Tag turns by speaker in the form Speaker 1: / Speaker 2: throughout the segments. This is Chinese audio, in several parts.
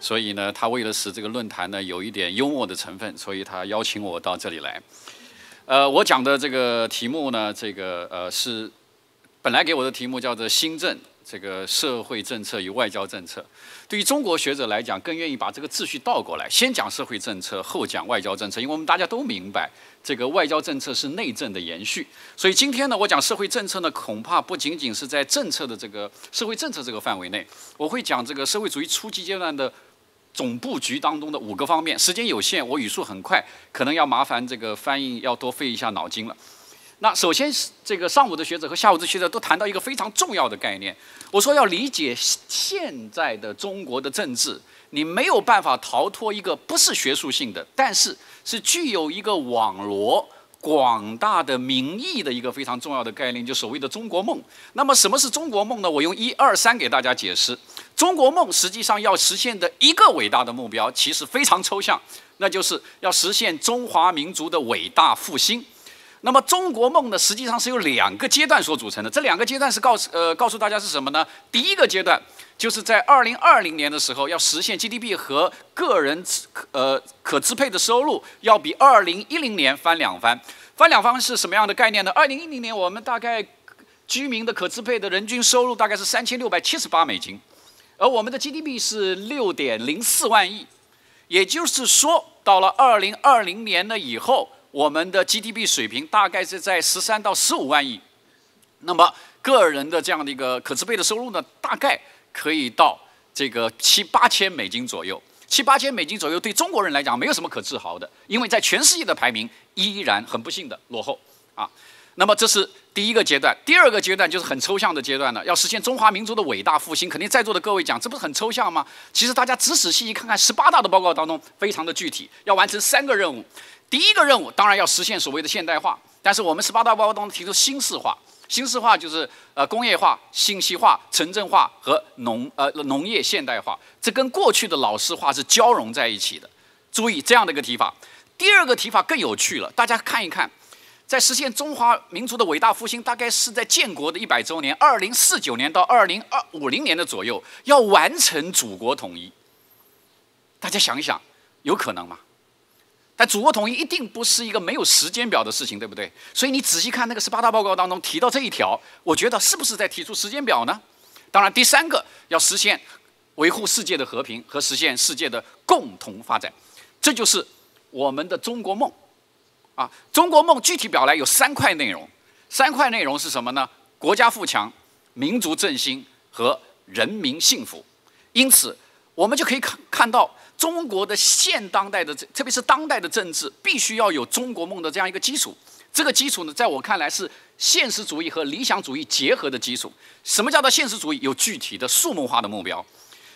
Speaker 1: 所以呢，他为了使这个论坛呢有一点幽默的成分，所以他邀请我到这里来。我讲的这个题目呢，是本来给我的题目叫做新政。 这个社会政策与外交政策，对于中国学者来讲，更愿意把这个秩序倒过来，先讲社会政策，后讲外交政策。因为我们大家都明白，这个外交政策是内政的延续。所以今天呢，我讲社会政策呢，恐怕不仅仅是在政策的这个社会政策这个范围内，我会讲这个社会主义初期阶段的总布局当中的5个方面。时间有限，我语速很快，可能要麻烦这个翻译要多费一下脑筋了。 那首先，这个上午的学者和下午的学者都谈到一个非常重要的概念。我说要理解现在的中国的政治，你没有办法逃脱一个不是学术性的，但是是具有一个网罗广大的民意的一个非常重要的概念，就所谓的中国梦。那么什么是中国梦呢？我用1、2、3给大家解释。中国梦实际上要实现的一个伟大的目标，其实非常抽象，那就是要实现中华民族的伟大复兴。 那么中国梦呢，实际上是由2个阶段所组成的。这2个阶段是告诉大家是什么呢？第一个阶段就是在2020年的时候，要实现 GDP 和个人可支配的收入要比2010年翻2番。翻2番是什么样的概念呢？2010年我们大概居民的可支配的人均收入大概是3678美金，而我们的 GDP 是6.04万亿，也就是说，到了2020年了以后。 我们的 GDP 水平大概是在13到15万亿，那么个人的这样的一个可支配的收入呢，大概可以到这个7、8千美金左右。7、8千美金左右，对中国人来讲没有什么可自豪的，因为在全世界的排名依然很不幸的落后啊。那么这是第一个阶段，第2个阶段就是很抽象的阶段了，要实现中华民族的伟大复兴。肯定在座的各位讲，这不是很抽象吗？其实大家仔细看看18大的报告当中，非常的具体，要完成3个任务。 第一个任务当然要实现所谓的现代化，但是我们18大报告当中提出新式化，新式化就是工业化、信息化、城镇化和农业现代化，这跟过去的老式化是交融在一起的。注意这样的一个提法。第2个提法更有趣了，大家看一看，在实现中华民族的伟大复兴，大概是在建国的100周年，2049年到2050年的左右，要完成祖国统一。大家想一想，有可能吗？ 但祖国统一一定不是一个没有时间表的事情，对不对？所以你仔细看那个18大报告当中提到这一条，我觉得是不是在提出时间表呢？当然，第3个要实现维护世界的和平和实现世界的共同发展，这就是我们的中国梦啊。中国梦具体表来有3块内容，3块内容是什么呢？国家富强、民族振兴和人民幸福。因此，我们就可以看到。 中国的现当代的，特别是当代的政治，必须要有中国梦的这样一个基础。这个基础呢，在我看来是现实主义和理想主义结合的基础。什么叫做现实主义？有具体的数目化的目标。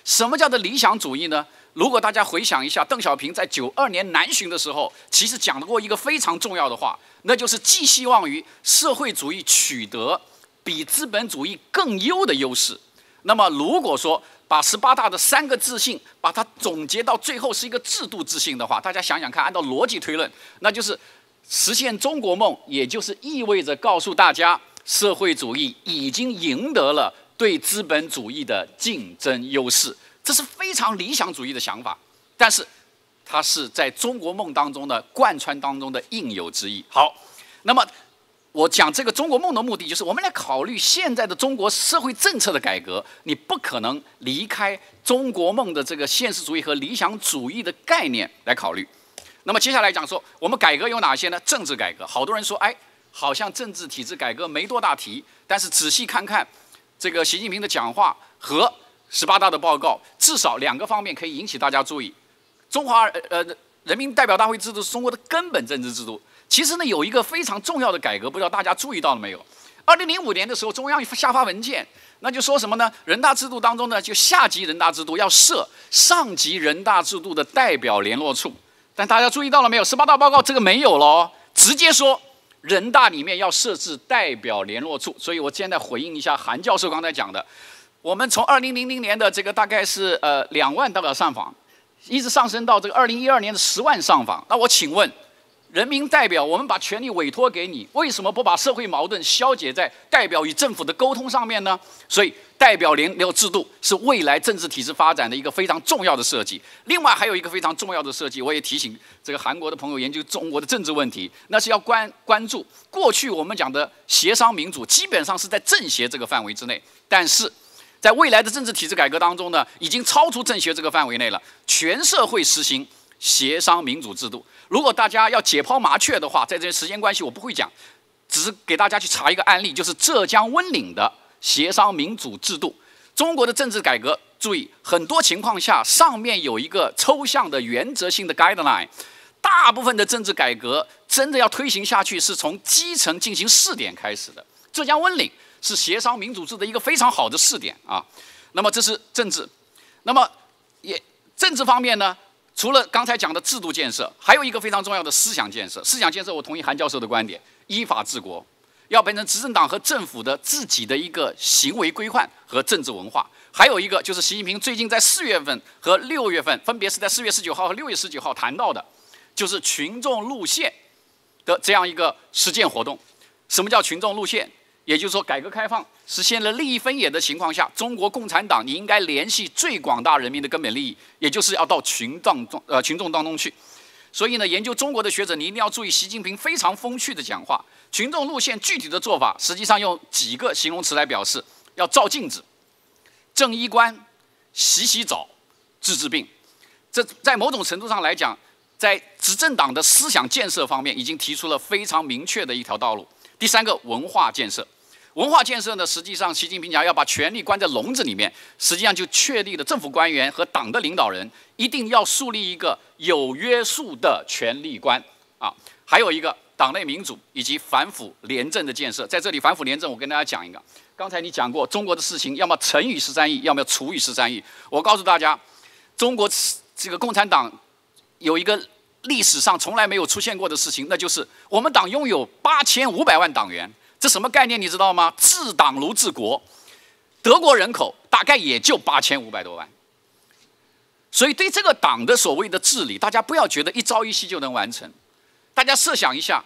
Speaker 1: 什么叫做理想主义呢？如果大家回想一下，邓小平在92年南巡的时候，其实讲过一个非常重要的话，那就是寄希望于社会主义取得比资本主义更优的优势。那么，如果说， 把18大的3个自信，把它总结到最后是一个制度自信的话，大家想想看，按照逻辑推论，那就是实现中国梦，也就是意味着告诉大家，社会主义已经赢得了对资本主义的竞争优势。这是非常理想主义的想法，但是它是在中国梦当中的贯穿当中的应有之义。好，那么。 我讲这个中国梦的目的，就是我们来考虑现在的中国社会政策的改革，你不可能离开中国梦的这个现实主义和理想主义的概念来考虑。那么接下来讲说，我们改革有哪些呢？政治改革，好多人说，哎，好像政治体制改革没多大提，但是仔细看看这个习近平的讲话和18大的报告，至少2个方面可以引起大家注意。中华人民代表大会制度是中国的根本政治制度。 其实呢，有一个非常重要的改革，不知道大家注意到了没有？2005年的时候，中央下发文件，那就说什么呢？人大制度当中呢，就下级人大制度要设上级人大制度的代表联络处。但大家注意到了没有？18大报告这个没有了哦，直接说人大里面要设置代表联络处。所以我现在回应一下韩教授刚才讲的，我们从2000年的这个大概是2万代表上访，一直上升到这个2012年的10万上访。那我请问，人民代表，我们把权力委托给你，为什么不把社会矛盾消解在代表与政府的沟通上面呢？所以，代表联流制度是未来政治体制发展的一个非常重要的设计。另外，还有一个非常重要的设计，我也提醒这个韩国的朋友研究中国的政治问题，那是要关注过去我们讲的协商民主，基本上是在政协这个范围之内，但是在未来的政治体制改革当中呢，已经超出政协这个范围内了，全社会实行协商民主制度。如果大家要解剖麻雀的话，在这些时间关系我不会讲，只是给大家去查一个案例，就是浙江温岭的协商民主制度。中国的政治改革，注意很多情况下上面有一个抽象的原则性的 guideline， 大部分的政治改革真的要推行下去，是从基层进行试点开始的。浙江温岭是协商民主制的一个非常好的试点啊。那么这是政治，那么政治方面呢？除了刚才讲的制度建设，还有一个非常重要的思想建设。思想建设，我同意韩教授的观点，依法治国，要变成执政党和政府的自己的一个行为规范和政治文化。还有一个就是习近平最近在4月份和6月份，分别是在4月19号和6月19号谈到的，就是群众路线的这样一个实践活动。什么叫群众路线？也就是说，改革开放实现了利益分野的情况下，中国共产党你应该联系最广大人民的根本利益，也就是要到群众当中去。所以呢，研究中国的学者，你一定要注意习近平非常风趣的讲话。群众路线具体的做法，实际上用几个形容词来表示：要照镜子、正衣冠、洗澡、治病。这在某种程度上来讲，在执政党的思想建设方面，已经提出了非常明确的一条道路。第三个，文化建设。文化建设呢，实际上习近平讲要把权力关在笼子里面，实际上就确立了政府官员和党的领导人一定要树立一个有约束的权力观啊。还有一个党内民主以及反腐廉政的建设。在这里，反腐廉政我跟大家讲一个，刚才你讲过中国的事情，要么乘以13亿，要么除以13亿。我告诉大家，中国这个共产党有一个历史上从来没有出现过的事情，那就是我们党拥有8500万党员。这什么概念你知道吗？治党如治国。德国人口大概也就8500多万，所以对这个党的所谓的治理，大家不要觉得一朝一夕就能完成。大家设想一下，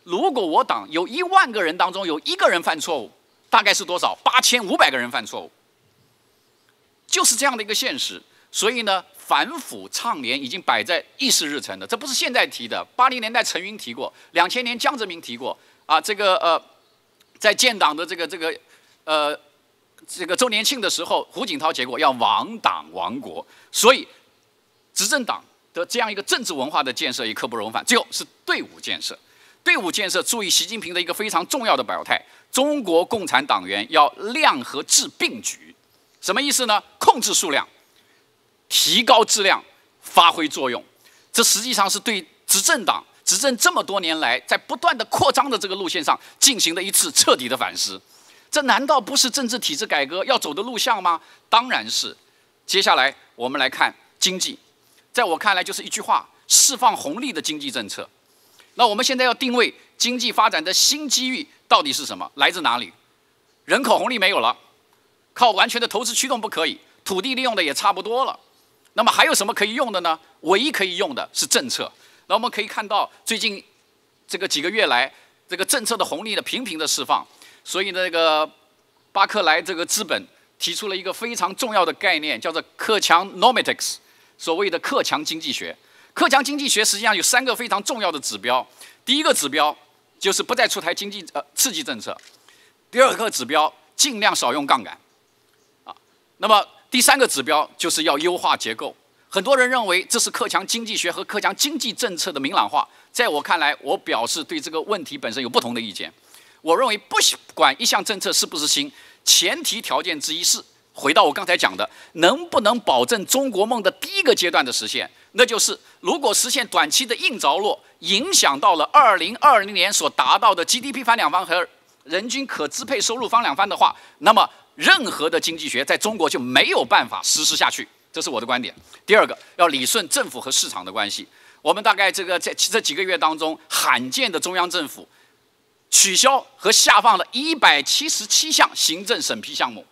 Speaker 1: 如果我党有1万个人当中有1个人犯错误，大概是多少？8500个人犯错误，就是这样的一个现实。所以呢，反腐倡廉已经摆在议事日程的，这不是现在提的。80年代陈云提过，2000年江泽民提过啊，在建党的这个周年庆的时候，胡锦涛结果要亡党亡国，所以执政党的这样一个政治文化的建设也刻不容缓。最后是队伍建设，队伍建设注意习近平的一个非常重要的表态：中国共产党员要量和质并举。什么意思呢？控制数量，提高质量，发挥作用。这实际上是对执政党执政这么多年来，在不断的扩张的这个路线上进行了一次彻底的反思。这难道不是政治体制改革要走的路向吗？当然是。接下来我们来看经济，在我看来就是一句话：释放红利的经济政策。那我们现在要定位经济发展的新机遇到底是什么？来自哪里？人口红利没有了，靠完全的投资驱动不可以，土地利用的也差不多了。那么还有什么可以用的呢？唯一可以用的是政策。那我们可以看到，最近这个几个月来，这个政策的红利呢频频的释放。所以那个巴克莱这个资本提出了一个非常重要的概念，叫做克强 Nomics， 所谓的克强经济学。克强经济学实际上有3个非常重要的指标。第一个指标就是不再出台经济刺激政策。第2个指标尽量少用杠杆。那么第3个指标就是要优化结构。很多人认为这是克强经济学和克强经济政策的明朗化，在我看来，我表示对这个问题本身有不同的意见。我认为不管一项政策是不是新，前提条件之一是回到我刚才讲的，能不能保证中国梦的第一个阶段的实现，那就是如果实现短期的硬着陆，影响到了2020年所达到的 GDP 翻两番和人均可支配收入翻两番的话，那么任何的经济学在中国就没有办法实施下去。这是我的观点。第2个，要理顺政府和市场的关系。我们大概在这几个月当中，罕见的中央政府取消和下放了177项行政审批项目，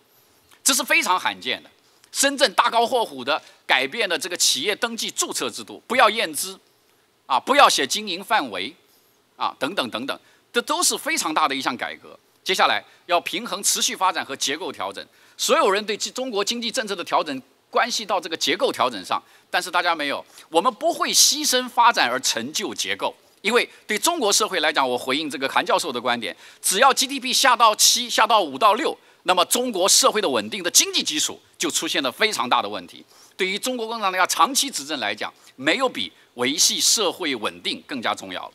Speaker 1: 这是非常罕见的。深圳大高阔虎的改变了这个企业登记注册制度，不要验资，啊，不要写经营范围，啊，等等等等，这都是非常大的一项改革。接下来要平衡持续发展和结构调整，所有人对中国经济政策的调整关系到这个结构调整上，但是大家没有，我们不会牺牲发展而成就结构。因为对中国社会来讲，我回应这个韩教授的观点，只要 GDP 下到7，下到5到6，那么中国社会的稳定的经济基础就出现了非常大的问题。对于中国共产党要长期执政来讲，没有比维系社会稳定更加重要了。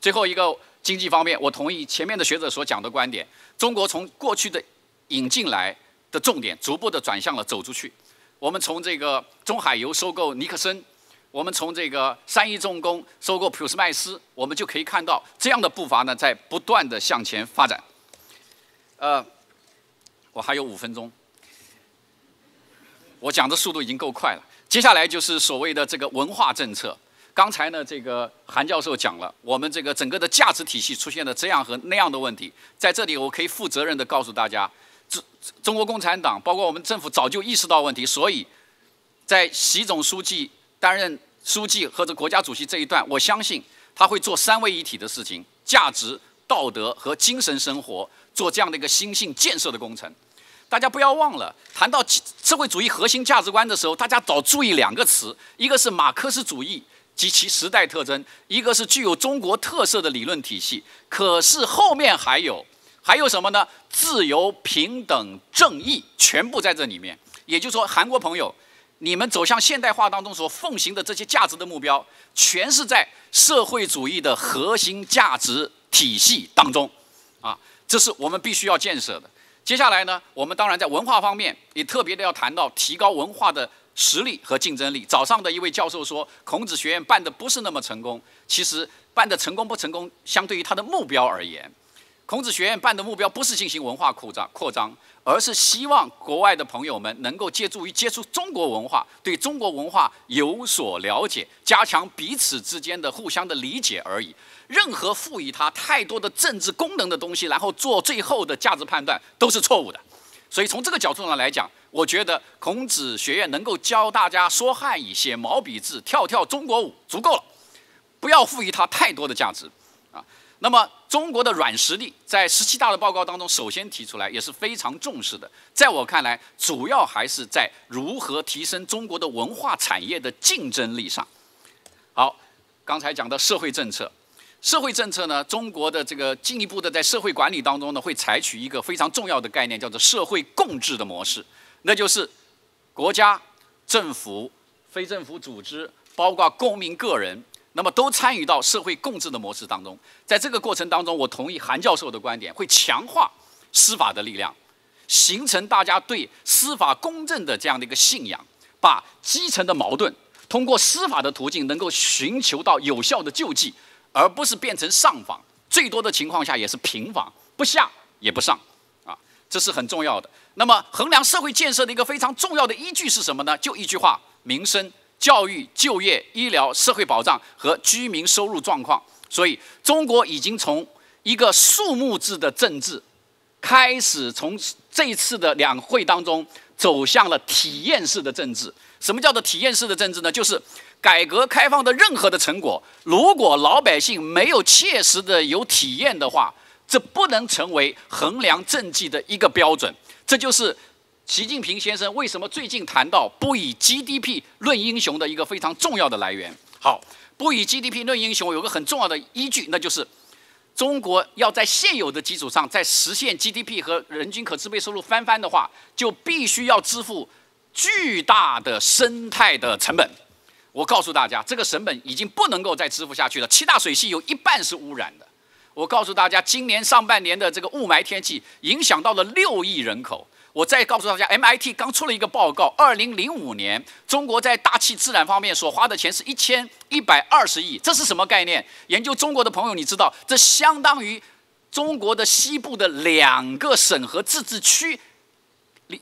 Speaker 1: 最后一个经济方面，我同意前面的学者所讲的观点，中国从过去的引进来的重点，逐步的转向了走出去。我们从这个中海油收购尼克森，我们从这个3亿重工收购普斯麦斯，我们就可以看到这样的步伐呢，在不断的向前发展。我还有5分钟，我讲的速度已经够快了。接下来就是所谓的这个文化政策。刚才呢，这个韩教授讲了，我们这个整个的价值体系出现了这样和那样的问题。在这里，我可以负责任地告诉大家，中国共产党包括我们政府早就意识到问题，所以在习总书记担任书记或者国家主席这一段，我相信他会做3位一体的事情：价值、道德和精神生活，做这样的一个心性建设的工程。大家不要忘了，谈到社会主义核心价值观的时候，大家早注意2个词，一个是马克思主义及其时代特征，一个是具有中国特色的理论体系。可是后面还有什么呢？自由、平等、正义，全部在这里面。也就是说，韩国朋友，你们走向现代化当中所奉行的这些价值的目标，全是在社会主义的核心价值体系当中，啊，这是我们必须要建设的。接下来呢，我们当然在文化方面也特别的要谈到提高文化的实力和竞争力。早上的一位教授说，孔子学院办的不是那么成功。其实办的成功不成功，相对于他的目标而言，孔子学院办的目标不是进行文化扩张，而是希望国外的朋友们能够借助于接触中国文化，对中国文化有所了解，加强彼此之间的互相的理解而已。任何赋予它太多的政治功能的东西，然后做最后的价值判断，都是错误的。所以从这个角度上来讲，我觉得孔子学院能够教大家说汉语、写毛笔字、跳中国舞，足够了，不要赋予它太多的价值啊。那么中国的软实力在17大的报告当中首先提出来，也是非常重视的。在我看来，主要还是在如何提升中国的文化产业的竞争力上。好，刚才讲的社会政策。社会政策呢，中国的这个进一步的在社会管理当中呢，会采取一个非常重要的概念，叫做社会共治的模式。那就是国家、政府、非政府组织，包括公民个人，那么都参与到社会共治的模式当中。在这个过程当中，我同意韩教授的观点，会强化司法的力量，形成大家对司法公正的这样的一个信仰，把基层的矛盾通过司法的途径能够寻求到有效的救济。而不是变成上访，最多的情况下也是平访，不下也不上，啊，这是很重要的。那么衡量社会建设的一个非常重要的依据是什么呢？就一句话：民生、教育、就业、医疗、社会保障和居民收入状况。所以中国已经从一个数目制的政治，开始从这一次的2会当中走向了体验式的政治。什么叫做体验式的政治呢？就是改革开放的任何的成果，如果老百姓没有切实的有体验的话，这不能成为衡量政绩的一个标准。这就是习近平先生为什么最近谈到不以 GDP 论英雄的一个非常重要的来源。好，不以 GDP 论英雄有个很重要的依据，那就是中国要在现有的基础上再实现 GDP 和人均可支配收入翻番的话，就必须要支付巨大的生态的成本。我告诉大家，这个成本已经不能够再支付下去了。7大水系有1半是污染的。我告诉大家，今年上半年的这个雾霾天气影响到了6亿人口。我再告诉大家 ，MIT 刚出了一个报告，2005年中国在大气自然方面所花的钱是1120亿。这是什么概念？研究中国的朋友，你知道，这相当于中国的西部的2个省和自治区，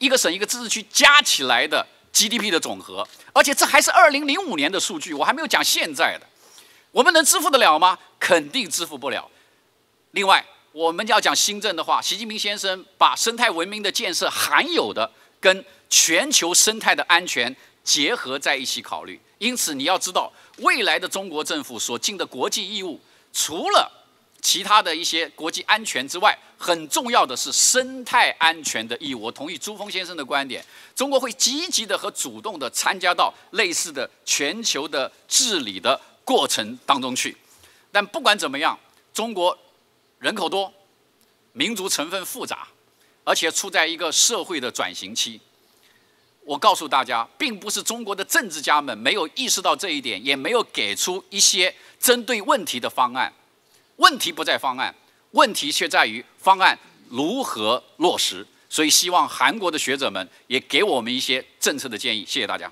Speaker 1: 一个省一个自治区加起来的 GDP 的总和。而且这还是2005年的数据，我还没有讲现在的。我们能支付得了吗？肯定支付不了。另外，我们要讲新政的话，习近平先生把生态文明的建设含有的跟全球生态的安全结合在一起考虑。因此，你要知道，未来的中国政府所尽的国际义务，除了其他的一些国际安全之外，很重要的是生态安全的义务。我同意朱峰先生的观点，中国会积极的和主动的参加到类似的全球的治理的过程当中去。但不管怎么样，中国人口多，民族成分复杂，而且处在一个社会的转型期。我告诉大家，并不是中国的政治家们没有意识到这一点，也没有给出一些针对问题的方案。问题不在方案，问题却在于方案如何落实。所以，希望韩国的学者们也给我们一些政策的建议。谢谢大家。